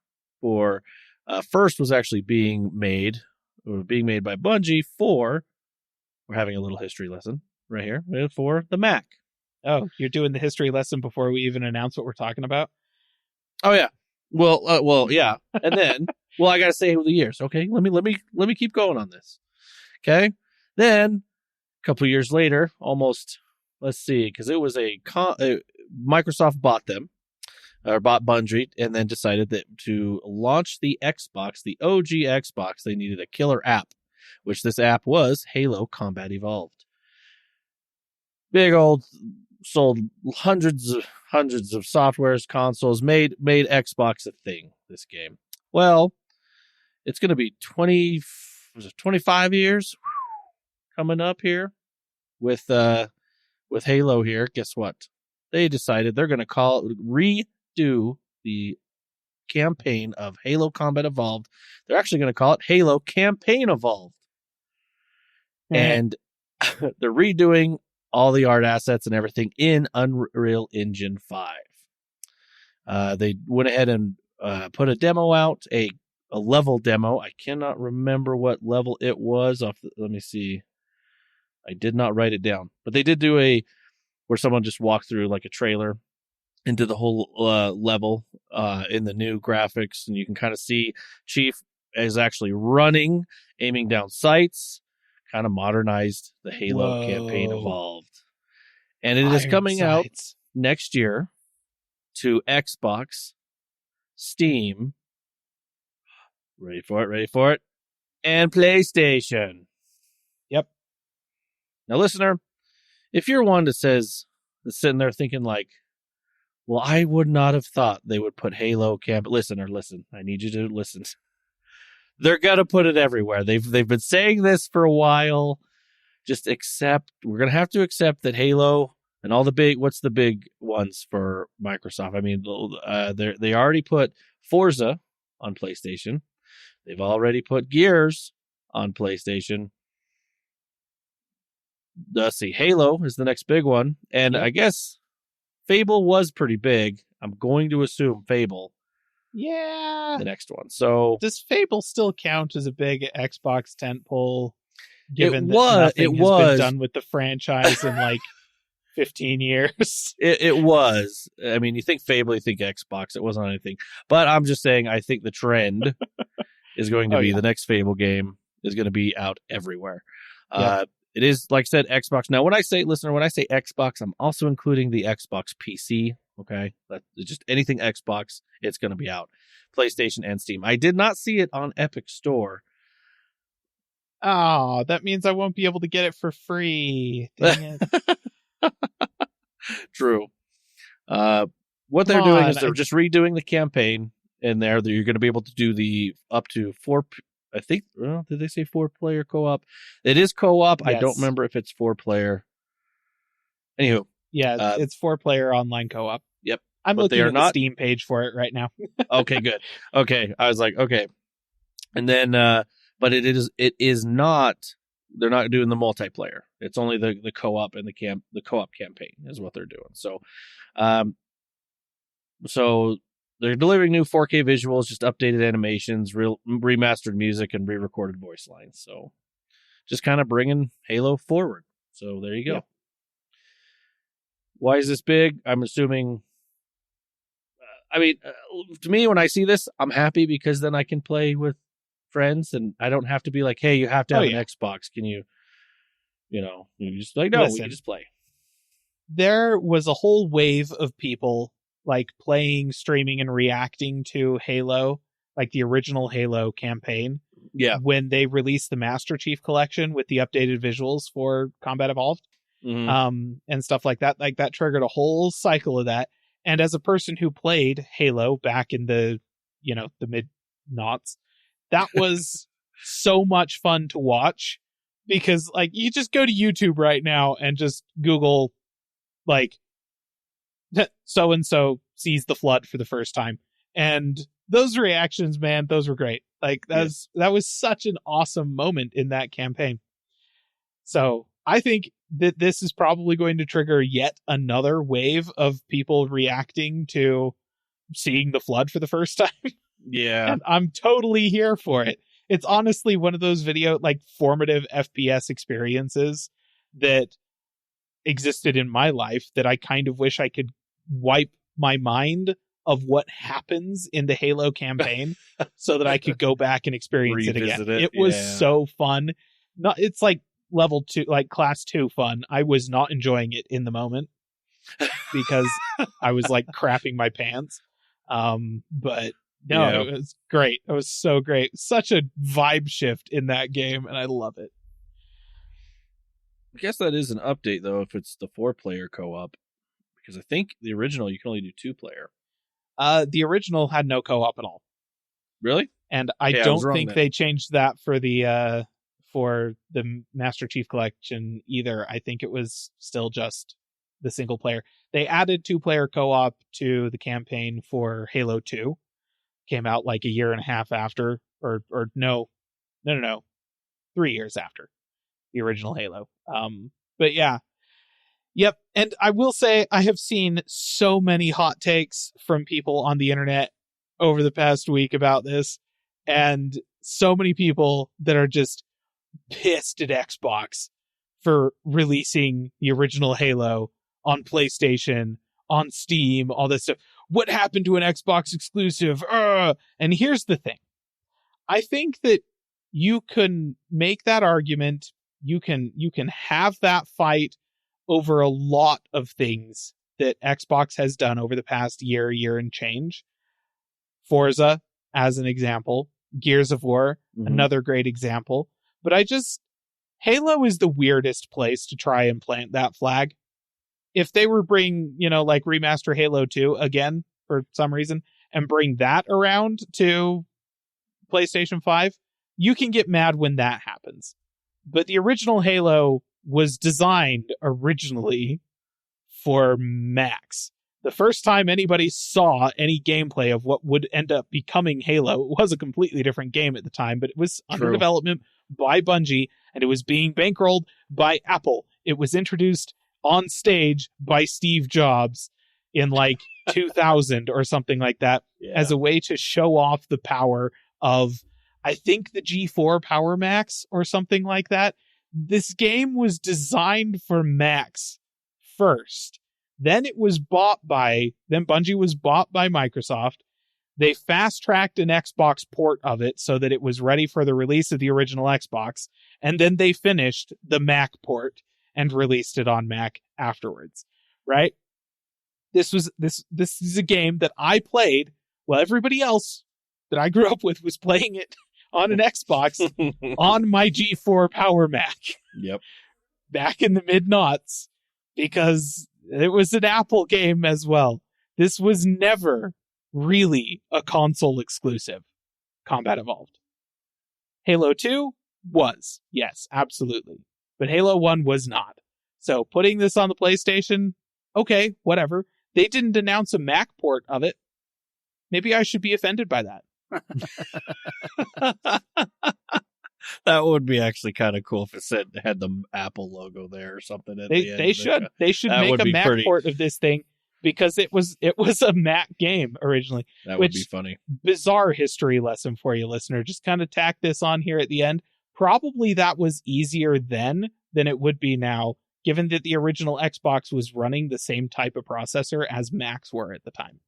First was actually being made by Bungie we're having a little history lesson right here, for the Mac. Oh, you're doing the history lesson before we even announce what we're talking about? Oh, yeah. Well, yeah. And then, I got to say the years. Okay, let me keep going on this. Okay? Then a couple of years later, almost, let's see, because it was Microsoft bought them. or bought Bungie, and then decided that to launch the Xbox, the OG Xbox, they needed a killer app, which this app was Halo Combat Evolved. Big old, sold hundreds of softwares, consoles, made Xbox a thing, this game. Well, it's going to be 25 years coming up here with Halo here. Guess what? They decided they're going to redo the campaign of Halo Combat Evolved. They're actually going to call it Halo Campaign Evolved. And they're redoing all the art assets and everything in Unreal Engine 5. They went ahead and put a demo out, a level demo. I cannot remember what level it was. Let me see. I did not write it down, but they did do where someone just walked through like a trailer into the whole level in the new graphics, and you can kind of see Chief is actually running, aiming down sights, kind of modernized the Halo Campaign Evolved. And it is coming out next year to Xbox, Steam, ready for it, and PlayStation. Yep. Now, listener, if you're one that's sitting there thinking like, well, I would not have thought they would put Halo Camp. Listen. I need you to listen. They're gonna put it everywhere. They've been saying this for a while. Just accept. We're gonna have to accept that Halo and all the big. What's the big ones for Microsoft? I mean, they already put Forza on PlayStation. They've already put Gears on PlayStation. Let's see. Halo is the next big one, and I guess Fable was pretty big. I'm going to assume Fable. Yeah. The next one. So does Fable still count as a big Xbox tentpole? Given it that nothing has was been done with the franchise in like 15 years. It was. I mean, you think Fable, you think Xbox. It wasn't anything. But I'm just saying, I think the trend is going to be the next Fable game is going to be out everywhere. Yep. It is, like I said, Xbox. Now, when I say Xbox, I'm also including the Xbox PC. Okay, that's just anything Xbox, it's going to be out. PlayStation and Steam. I did not see it on Epic Store. Oh, that means I won't be able to get it for free. Dang it. True. What they're doing is they're just redoing the campaign in there. You're going to be able to do the up to 4. I think. Well, did they say 4-player co-op? It is co-op. Yes. I don't remember if it's 4-player. Anywho. Yeah, it's 4-player online co-op. Yep. I'm looking at the Steam page for it right now. Okay, good. Okay. I was like, okay. And then, but it is not, they're not doing the multiplayer. It's only the co-op and the co-op campaign is what they're doing. So, so they're delivering new 4K visuals, just updated animations, remastered music, and re-recorded voice lines. So just kind of bringing Halo forward. So there you go. Yep. Why is this big? I'm assuming. To me, when I see this, I'm happy because then I can play with friends, and I don't have to be like, "Hey, you have to have an Xbox." Can you? You just like no, we can just play. There was a whole wave of people like playing, streaming, and reacting to Halo, like the original Halo campaign. Yeah, when they released the Master Chief Collection with the updated visuals for Combat Evolved. Mm-hmm. And stuff like that triggered a whole cycle of that. And as a person who played Halo back in the mid-noughts, that was so much fun to watch because like you just go to YouTube right now and just Google like so-and-so sees the flood for the first time. And those reactions, man, those were great. Like that was such an awesome moment in that campaign. So I think that this is probably going to trigger yet another wave of people reacting to seeing the flood for the first time. Yeah. And I'm totally here for it. It's honestly one of those formative FPS experiences that existed in my life that I kind of wish I could wipe my mind of what happens in the Halo campaign so that I could go back and experience it again. It was so fun. It's like level 2, like class 2 fun. I was not enjoying it in the moment because I was like crapping my pants. But no, Yeah. it was great. It was so great. Such a vibe shift in that game, and I love it. I guess that is an update though if it's the 4-player co-op, because I think the original you can only do 2-player. The original had no co-op at all. Really? And I Yeah, I was don't wrong think then. they changed that for the Master Chief Collection either. I think it was still just the single player. They added 2-player co-op to the campaign for Halo 2. Came out like a year and a half after, or no, 3 years after the original Halo. But yeah. Yep. And I will say I have seen so many hot takes from people on the internet over the past week about this, and so many people that are just pissed at Xbox for releasing the original Halo on PlayStation, on Steam, all this stuff. What happened to an Xbox exclusive? And here's the thing. I think that you can make that argument. You can have that fight over a lot of things that Xbox has done over the past year and change. Forza, as an example. Gears of War, another great example. But Halo is the weirdest place to try and plant that flag. If they were bring, like remaster Halo 2 again for some reason and bring that around to PlayStation 5, you can get mad when that happens. But the original Halo was designed originally for Macs. The first time anybody saw any gameplay of what would end up becoming Halo, it was a completely different game at the time, but it was under development by Bungie, and it was being bankrolled by Apple. It was introduced on stage by Steve Jobs in like 2000 or something like that, as a way to show off the power of, I think, the G4 Power Max or something like that. This game was designed for Macs first. Then Bungie was bought by Microsoft. They fast-tracked an Xbox port of it so that it was ready for the release of the original Xbox, and then they finished the Mac port and released it on Mac afterwards, right? This is a game that I played while everybody else that I grew up with was playing it on an Xbox on my G4 Power Mac. Yep. Back in the mid-noughts, because it was an Apple game as well. This was never really a console exclusive, Combat Evolved. Halo 2 was, yes, absolutely. But Halo 1 was not. So putting this on the PlayStation, okay, whatever. They didn't announce a Mac port of it. Maybe I should be offended by that. That would be actually kind of cool if it had the Apple logo there or something. At the end. They should that make would a be Mac pretty- port of this thing, because it was a Mac game originally. That would be funny. Bizarre history lesson for you, listener. Just kind of tack this on here at the end. Probably that was easier then than it would be now, given that the original Xbox was running the same type of processor as Macs were at the time.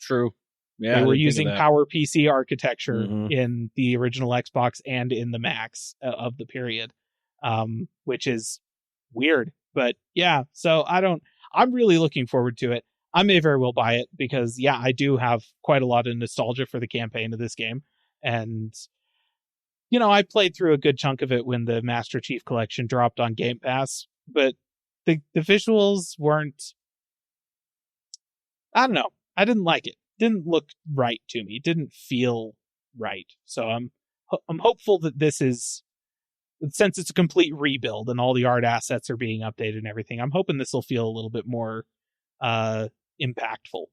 True. Yeah, they I were didn't think of using that. PowerPC architecture Mhm. in the original Xbox and in the Macs of the period, which is weird. But yeah, so I'm really looking forward to it. I may very well buy it because, yeah, I do have quite a lot of nostalgia for the campaign of this game. And, I played through a good chunk of it when the Master Chief Collection dropped on Game Pass, but the visuals weren't, I don't know. I didn't like it. Didn't look right to me. Didn't feel right. So I'm hopeful that this is, since it's a complete rebuild and all the art assets are being updated and everything, I'm hoping this will feel a little bit more impactful.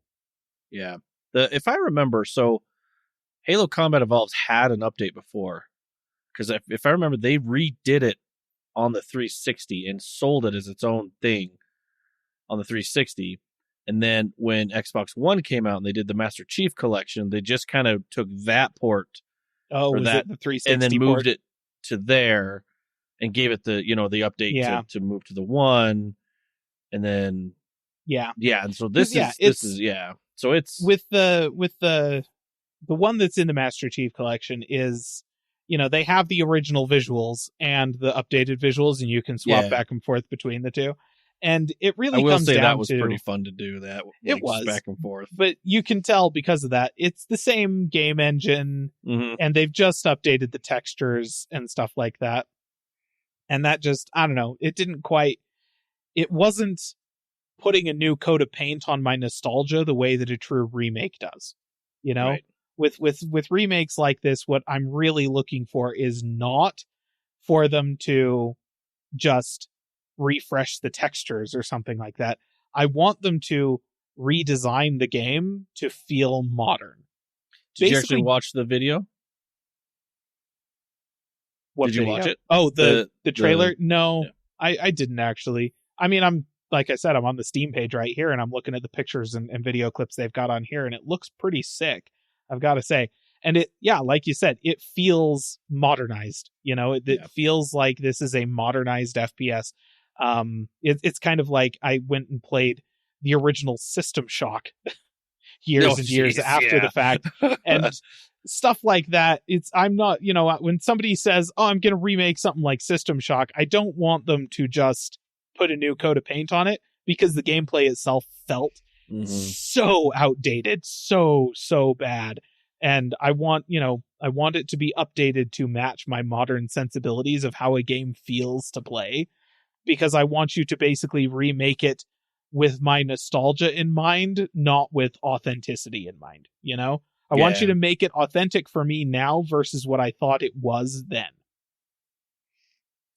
Yeah. If I remember, so Halo Combat Evolved had an update before, because if I remember, they redid it on the 360 and sold it as its own thing on the 360. And then when Xbox One came out and they did the Master Chief Collection, they just kind of took that port Oh, or was that it the 360 and then port? moved it to there and gave it the the update Yeah. to move to the one, and then Yeah. and so this Yeah, is so it's With the one that's in the Master Chief Collection is, they have the original visuals and the updated visuals, and you can swap Yeah. back and forth between the two. And it I really will comes say down that was to, pretty fun to do that. It like, was. back and forth. but you can tell because of that, it's the same game engine, Mm-hmm. and they've just updated the textures and stuff like that. And that just, I don't know, it wasn't putting a new coat of paint on my nostalgia the way that a true remake does. You know, Right. with remakes like this, what I'm really looking for is not for them to just refresh the textures or something like that. I want them to redesign the game to feel modern. Did you actually watch the video? What Did you watch video? it? Oh, the trailer? the- No, yeah. I didn't actually. I mean, like I said, I'm on the Steam page right here, and I'm looking at the pictures and video clips they've got on here, and it looks pretty sick, I've got to say. And like you said, it feels modernized. You know, it feels like this is a modernized FPS. It's kind of like I went and played the original System Shock years and years after the fact, and stuff like that. I'm not, when somebody says, "Oh, I'm going to remake something like System Shock," I don't want them to just put a new coat of paint on it, because the gameplay itself felt so outdated, so bad. And I want it to be updated to match my modern sensibilities of how a game feels to play, because I want you to basically remake it with my nostalgia in mind, not with authenticity in mind. I want you to make it authentic for me now versus what I thought it was then.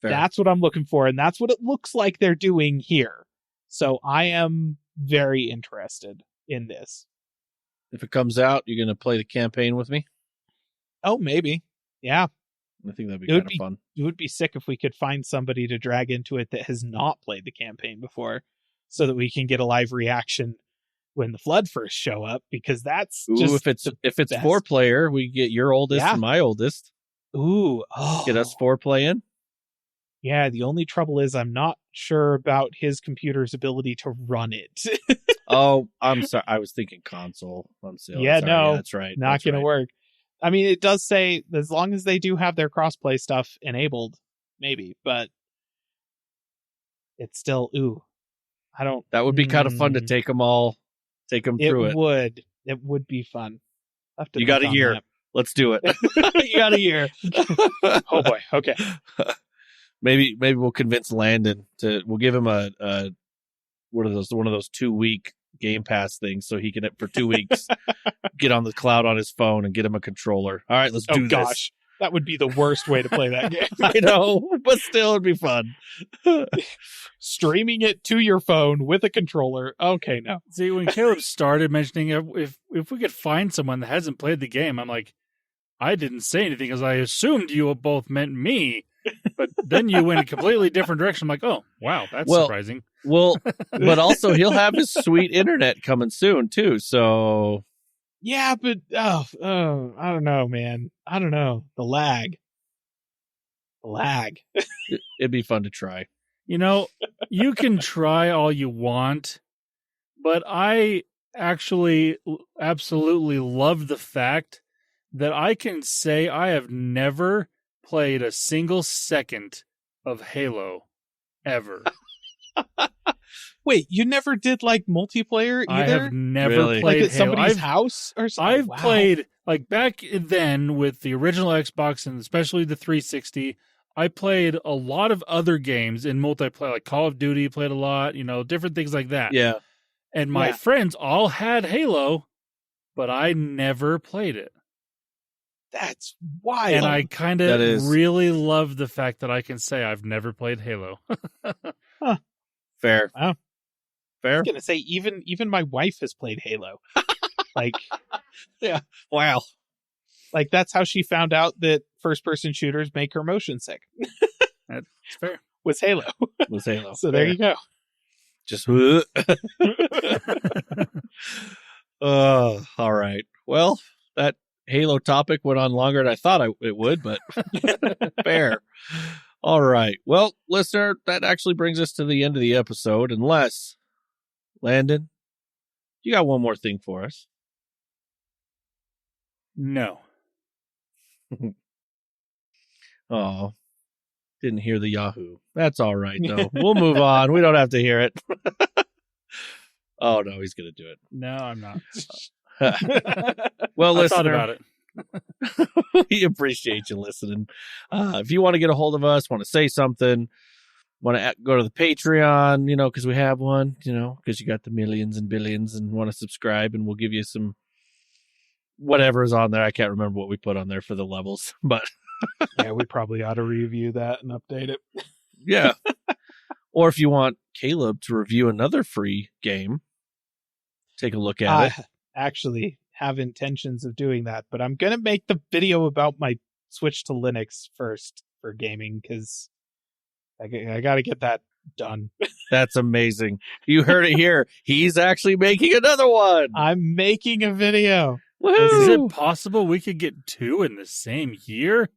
Fair. That's what I'm looking for, and that's what it looks like they're doing here. So I am very interested in this. If it comes out, you're going to play the campaign with me? Oh, maybe. Yeah. I think that'd be It would kind of fun. It would be sick if we could find somebody to drag into it that has not played the campaign before, so that we can get a live reaction when the Flood first show up, because that's just if it's best. 4-player, we get your oldest and my oldest. Ooh. Get us 4 playing. Yeah, the only trouble is I'm not sure about his computer's ability to run it. Oh, I'm sorry. I was thinking console. I'm silly. Yeah, Sorry. no, Yeah, that's right. Not That's going to right. work. I mean, it does say as long as they do have their crossplay stuff enabled, maybe, but it's still, I don't. That would be kind of fun to take them through it. It would be fun. I'll have to You got a think on year. that. Let's do it. You got a year. Oh boy. Okay. Maybe we'll convince Landon we'll give him a one of those 2-week Game Pass things, so he can for 2 weeks get on the cloud on his phone and get him a controller. All right, let's do this. Oh gosh, that would be the worst way to play that game. I know, but still it'd be fun. Streaming it to your phone with a controller. Okay, no. See, when Caleb started mentioning if we could find someone that hasn't played the game, I'm like, I didn't say anything because I assumed you both meant me. But then you went a completely different direction. I'm like, oh, wow, that's surprising. Well, but also he'll have his sweet internet coming soon too. So yeah, but I don't know, man. I don't know. The lag. It'd be fun to try. You can try all you want, but I actually absolutely love the fact that I can say I have never played a single second of Halo ever. Wait, you never did like multiplayer either? I have never Really? played like at Halo. somebody's house or something? I've played like back then with the original Xbox and especially the 360. I played a lot of other games in multiplayer, like Call of Duty. Played a lot, different things like that. Yeah. And my friends all had Halo, but I never played it. That's wild. And I kind of really love the fact that I can say I've never played Halo. Huh. Fair. Wow. Fair. I was gonna say even my wife has played Halo. Like, yeah. Wow. Like that's how she found out that first-person shooters make her motion sick. That's fair. Was Halo. So there you go. Just. All right. Well, that Halo topic went on longer than I thought it would, but fair. All right. Well, listener, that actually brings us to the end of the episode, unless, Landon, you got one more thing for us. No. Oh. Didn't hear the Yahoo. That's all right, though. We'll move on. We don't have to hear it. Oh, no, he's going to do it. No, I'm not. Well, I thought listener, about it. we appreciate you listening. If you want to get a hold of us, want to say something, want to go to the Patreon, because we have one, because you got the millions and billions, and want to subscribe, and we'll give you some whatever is on there. I can't remember what we put on there for the levels, but Yeah, we probably ought to review that and update it. yeah. Or if you want Caleb to review another free game, take a look at it. Actually have intentions of doing that, but I'm going to make the video about my switch to Linux first for gaming, because I got to get that done. That's amazing. You heard it here. He's actually making another one. I'm making a video. Is Woohoo! it possible we could get 2 in the same year?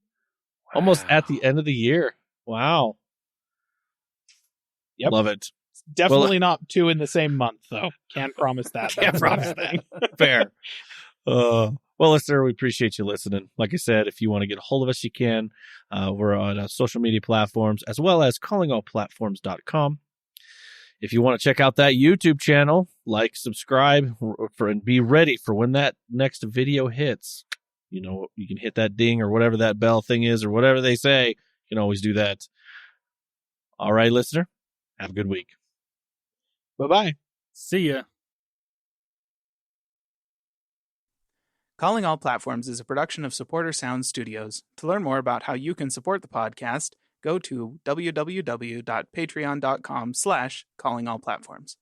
Almost at the end of the year. Wow. Yep. Love it. Definitely not 2 in the same month, though. Can't promise that. Can't That's not promise happening. Fair. Well, listener, we appreciate you listening. Like I said, if you want to get a hold of us, you can. We're on social media platforms as well as callingallplatforms.com. If you want to check out that YouTube channel, subscribe, and be ready for when that next video hits. You can hit that ding or whatever that bell thing is or whatever they say. You can always do that. All right, listener, have a good week. Bye-bye. See ya. Calling All Platforms is a production of Supporter Sound Studios. To learn more about how you can support the podcast, go to www.patreon.com/callingallplatforms.